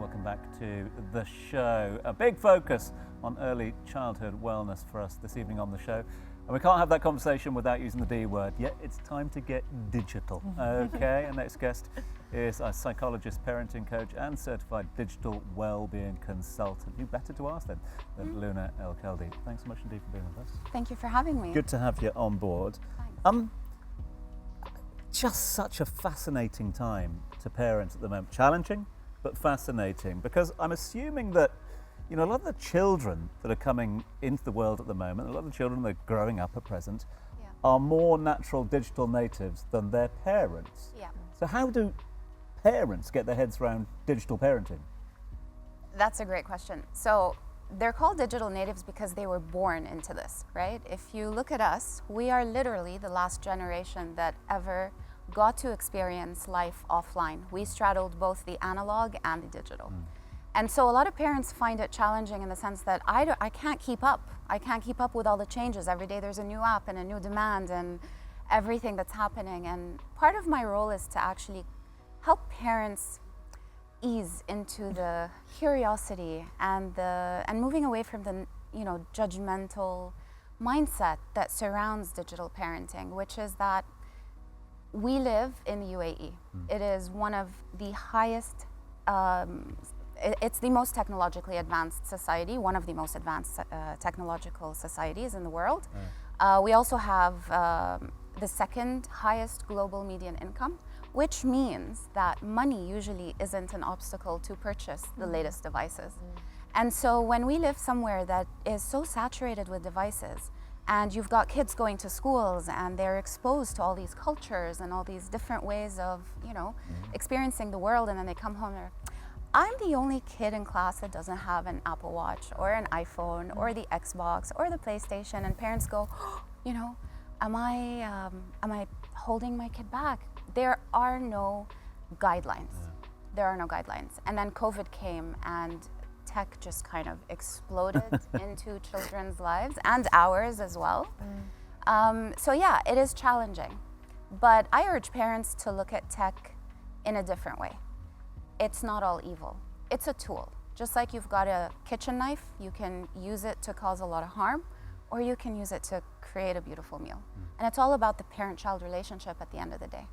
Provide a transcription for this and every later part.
Welcome back to the show. A big focus on early childhood wellness for us this evening on the show. And we can't have that conversation without using the D word, yet it's time to get digital. Okay, our next guest is a psychologist, parenting coach, and certified digital well-being consultant. Who better to ask than Luna El Khaldy? Thanks so much indeed for being with us. Thank you for having me. Good to have you on board. Thanks. Just such a fascinating time to parent at the moment. Challenging, but fascinating, because I'm assuming that a lot of the children that are coming into the world at the moment, a lot of the children that are growing up at present, are more natural digital natives than their parents. Yeah. So how do parents get their heads around digital parenting? That's a great question. So they're called digital natives because they were born into this, right? If you look at us, we are literally the last generation that ever got to experience life offline. We straddled both the analog and the digital. And so a lot of parents find it challenging in the sense that I can't keep up. I can't keep up with all the changes. Every day there's a new app and a new demand and everything that's happening. And part of my role is to actually help parents ease into the curiosity and moving away from the judgmental mindset that surrounds digital parenting, which is that we live in the UAE. It is one of the highest it's the most technologically advanced society, one of the most advanced technological societies in the world. We also have the second highest global median income, which means that money usually isn't an obstacle to purchase the latest devices. And so when we live somewhere that is so saturated with devices, and you've got kids going to schools and they're exposed to all these cultures and all these different ways of, experiencing the world, and then they come home and I'm the only kid in class that doesn't have an Apple Watch or an iPhone or the Xbox or the PlayStation, and parents go, am I holding my kid back? There are no guidelines. There are no guidelines. And then COVID came and tech just kind of exploded into children's lives and ours as well. So yeah, it is challenging. But I urge parents to look at tech in a different way. It's not all evil. It's a tool. Just like you've got a kitchen knife, you can use it to cause a lot of harm, or you can use it to create a beautiful meal. And it's all about the parent-child relationship at the end of the day.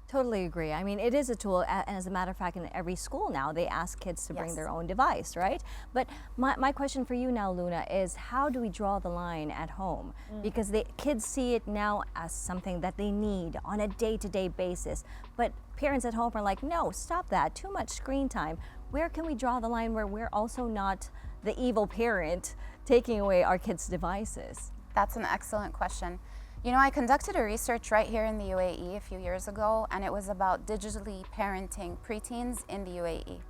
Totally agree. I mean, it is a tool, and as a matter of fact, in every school now, they ask kids to bring their own device, right? But my question for you now, Luna, is how do we draw the line at home? Because the kids see it now as something that they need on a day-to-day basis, but parents at home are like, no, stop that, too much screen time. Where can we draw the line where we're also not the evil parent taking away our kids' devices? That's an excellent question. I conducted a research right here in the UAE a few years ago, and it was about digitally parenting preteens in the UAE.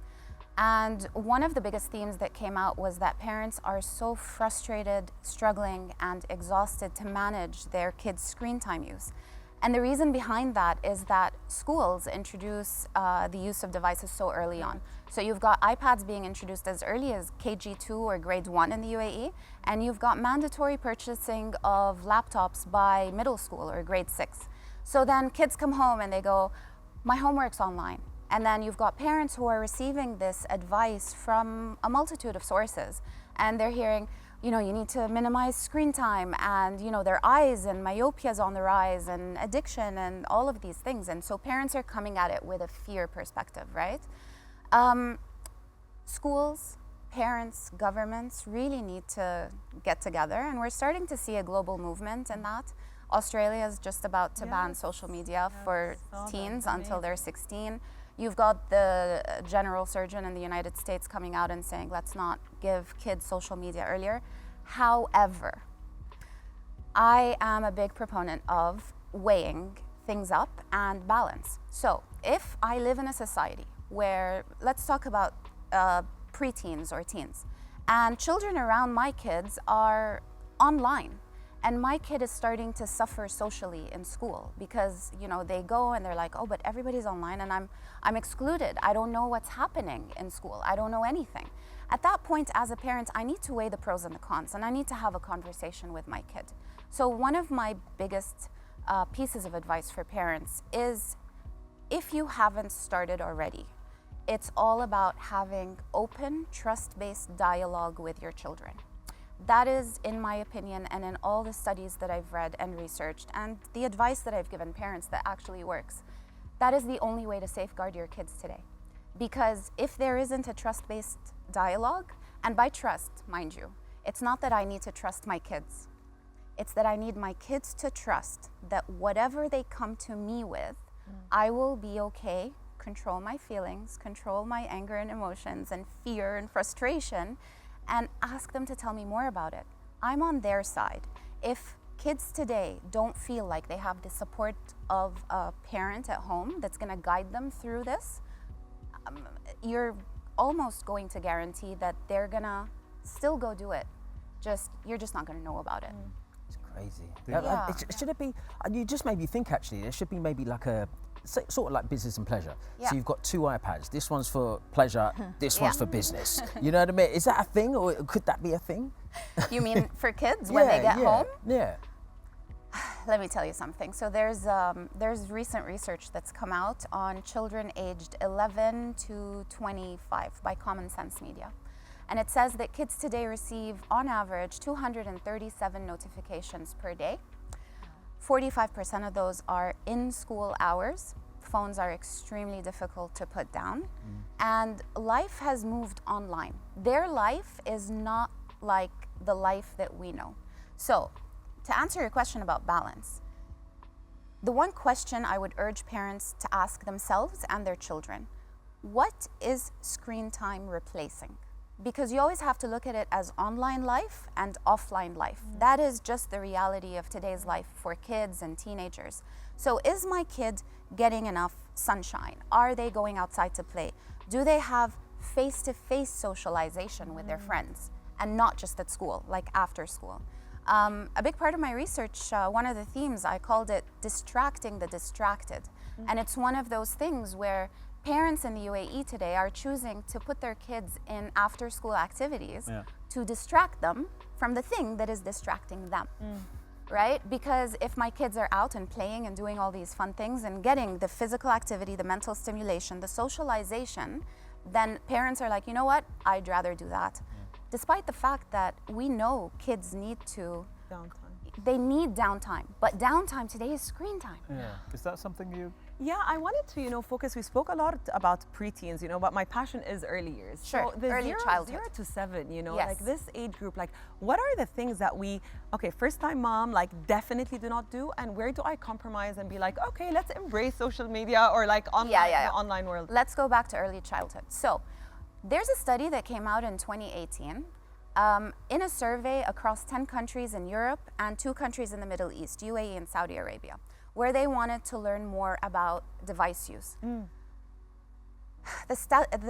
And one of the biggest themes that came out was that parents are so frustrated, struggling, and exhausted to manage their kids' screen time use. And the reason behind that is that schools introduce the use of devices so early on. So you've got iPads being introduced as early as KG2 or grade 1 in the UAE, and you've got mandatory purchasing of laptops by middle school or grade 6. So then kids come home and they go, my homework's online. And then you've got parents who are receiving this advice from a multitude of sources, and they're hearing, you need to minimize screen time, and their eyes and myopia is on the rise, and addiction and all of these things. And so parents are coming at it with a fear perspective, right? Schools, parents, governments really need to get together, and we're starting to see a global movement in that. Australia is just about to ban social media for teens until they're 16. You've got the general surgeon in the United States coming out and saying, let's not give kids social media earlier. However, I am a big proponent of weighing things up and balance. So if I live in a society where, let's talk about preteens or teens, and children around my kids are online, and my kid is starting to suffer socially in school because they go and they're like, oh, but everybody's online and I'm excluded. I don't know what's happening in school. I don't know anything. At that point, as a parent, I need to weigh the pros and the cons, and I need to have a conversation with my kid. So one of my biggest pieces of advice for parents is, if you haven't started already, it's all about having open, trust-based dialogue with your children. That is, in my opinion, and in all the studies that I've read and researched, and the advice that I've given parents that actually works, that is the only way to safeguard your kids today. Because if there isn't a trust-based dialogue, and by trust, mind you, it's not that I need to trust my kids. It's that I need my kids to trust that whatever they come to me with, I will be okay, control my feelings, control my anger and emotions and fear and frustration, and ask them to tell me more about it. I'm on their side. If kids today don't feel like they have the support of a parent at home that's going to guide them through this, you're almost going to guarantee that they're going to still go do it. You're just not going to know about it. It's crazy. Yeah. Should it be, you just made me think actually, there should be maybe like a, sort of like business and pleasure. Yeah. So you've got 2 iPads. This one's for pleasure, this one's for business. You know what I mean? Is that a thing, or could that be a thing? You mean for kids when they get home? Yeah. Let me tell you something. So there's recent research that's come out on children aged 11 to 25 by Common Sense Media. And it says that kids today receive, on average, 237 notifications per day. 45% of those are in school hours. Phones are extremely difficult to put down. And life has moved online. Their life is not like the life that we know. So, to answer your question about balance, the one question I would urge parents to ask themselves and their children, what is screen time replacing? Because you always have to look at it as online life and offline life. That is just the reality of today's life for kids and teenagers. So is my kid getting enough sunshine? Are they going outside to play? Do they have face-to-face socialization with their friends and not just at school, like after school? A big part of my research, one of the themes, I called it distracting the distracted. And it's one of those things where parents in the UAE today are choosing to put their kids in after-school activities to distract them from the thing that is distracting them, right? Because if my kids are out and playing and doing all these fun things and getting the physical activity, the mental stimulation, the socialization, then parents are like, you know what, I'd rather do that. Despite the fact that we know kids need to they need downtime, but downtime today is screen time. Is that something you? Yeah, I wanted to, focus. We spoke a lot about preteens, but my passion is early years. Sure, so the early childhood. 0 to 7, Yes. like this age group, like what are the things that first time mom, like definitely do not do, and where do I compromise and be like, okay, let's embrace social media or like online, the online world? Let's go back to early childhood. So there's a study that came out in 2018 in a survey across 10 countries in Europe and 2 countries in the Middle East, UAE and Saudi Arabia, where they wanted to learn more about device use. The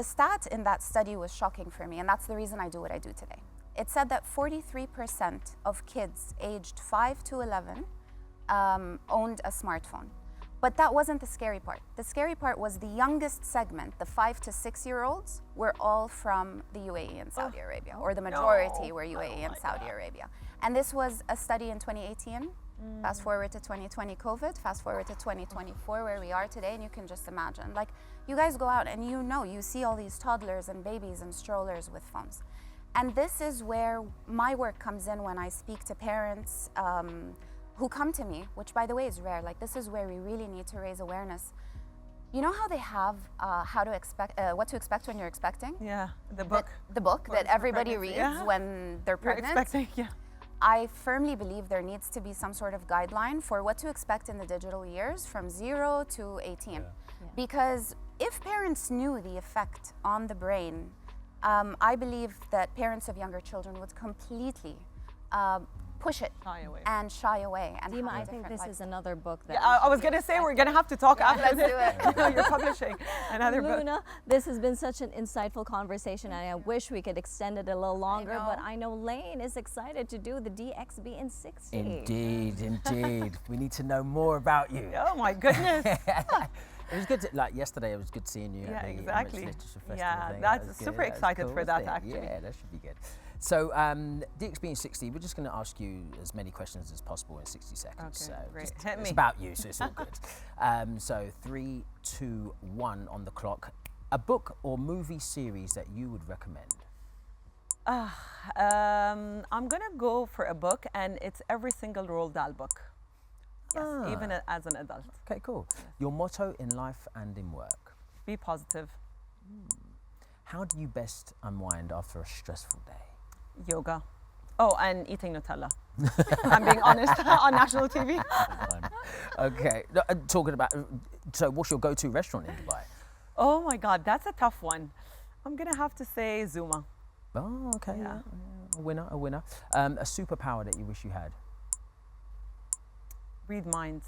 stat in that study was shocking for me, and that's the reason I do what I do today. It said that 43% of kids aged 5 to 11 owned a smartphone. But that wasn't the scary part. The scary part was the youngest segment, the 5 to 6-year-olds, were all from the UAE and Saudi Arabia, or the majority were UAE and Saudi Arabia. And this was a study in 2018. Fast forward to 2020 COVID, fast forward to 2024 where we are today, and you can just imagine. Like, you guys go out and you see all these toddlers and babies and strollers with phones. And this is where my work comes in when I speak to parents who come to me, which by the way is rare. Like, this is where we really need to raise awareness. You know how they have what to expect when you're expecting? Yeah, the book. The book that everybody reads when they're You're pregnant. expecting, I firmly believe there needs to be some sort of guideline for what to expect in the digital years from 0 to 18. Because if parents knew the effect on the brain, I believe that parents of younger children would completely push it and shy away. And Dima, I think this is another book that I was going to say we're going to have to talk after let's this. do it. You're publishing another book. Luna, this has been such an insightful conversation, and I wish we could extend it a little longer, but I know Lane is excited to do the DXB in 60. Indeed. We need to know more about you. Oh my goodness. It was good yesterday, it was good seeing you at the exactly. Literature Festival thing. That's good. super excited cool, for that actually. Yeah, that should be good. So DXB in 60, we're just going to ask you as many questions as possible in 60 seconds. Okay, so great. just, Hit it's me. about you, so it's all good. So 3, 2, 1 on the clock. A book or movie series that you would recommend? I'm gonna go for a book, and it's Every Single Roald Dahl book. Yes, even as an adult. Okay, cool. Your motto in life and in work? Be positive. How do you best unwind after a stressful day? Yoga. Oh, and eating Nutella. I'm being honest, on national TV. Okay, talking about, so what's your go-to restaurant in Dubai? Oh my God, that's a tough one. I'm gonna have to say Zuma. Oh, okay, Yeah. a winner, a winner. A superpower that you wish you had? Read minds.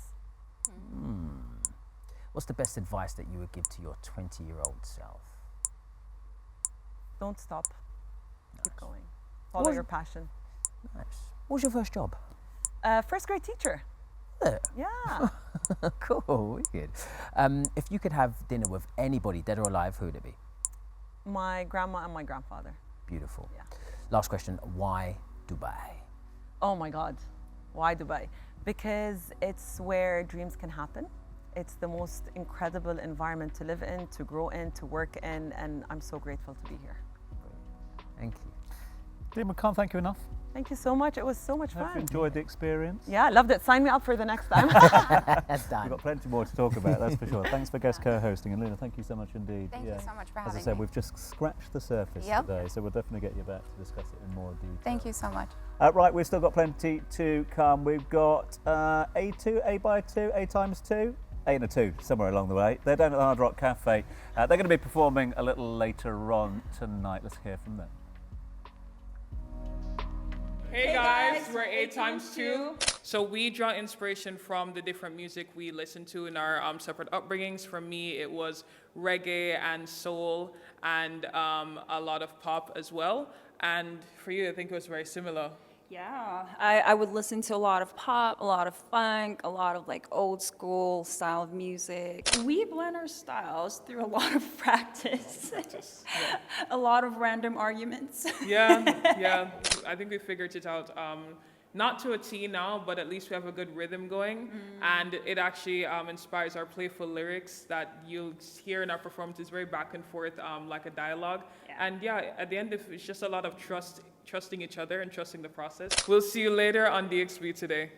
What's the best advice that you would give to your 20-year-old self? Don't stop. Keep going. Follow your passion. Nice. What was your first job? First grade teacher. Yeah. Cool, wicked. If you could have dinner with anybody, dead or alive, who would it be? My grandma and my grandfather. Beautiful. Yeah. Last question, why Dubai? Oh my God. Why Dubai? Because it's where dreams can happen. It's the most incredible environment to live in, to grow in, to work in, and I'm so grateful to be here. Thank you. Dean, we can't thank you enough. Thank you so much. It was so much Hope you fun. enjoyed the experience. Yeah, I loved it. Sign me up for the next time. We've got plenty more to talk about, that's for sure. Thanks for guest co-hosting, and Luna, thank you so much indeed. Thank you so much for having me. As I said, we've just scratched the surface Yep. today, so we'll definitely get you back to discuss it in more detail. Thank you so much. Right, we've still got plenty to come. We've got A2, A by 2, A times 2, A and a 2, somewhere along the way. They're down at the Hard Rock Cafe. They're going to be performing a little later on tonight. Let's hear from them. Hey guys, we're A times 2. So we draw inspiration from the different music we listen to in our separate upbringings. For me, it was reggae and soul and a lot of pop as well. And for you, I think it was very similar. Yeah, I would listen to a lot of pop, a lot of funk, a lot of like old school style of music. We blend our styles through a lot of practice, a lot of random arguments. Yeah. I think we figured it out. Not to a T now, but at least we have a good rhythm going. And it actually inspires our playful lyrics that you'll hear in our performance. It's very back and forth, like a dialogue. Yeah. And yeah, at the end, it's just a lot of trusting each other and trusting the process. We'll see you later on DXB today.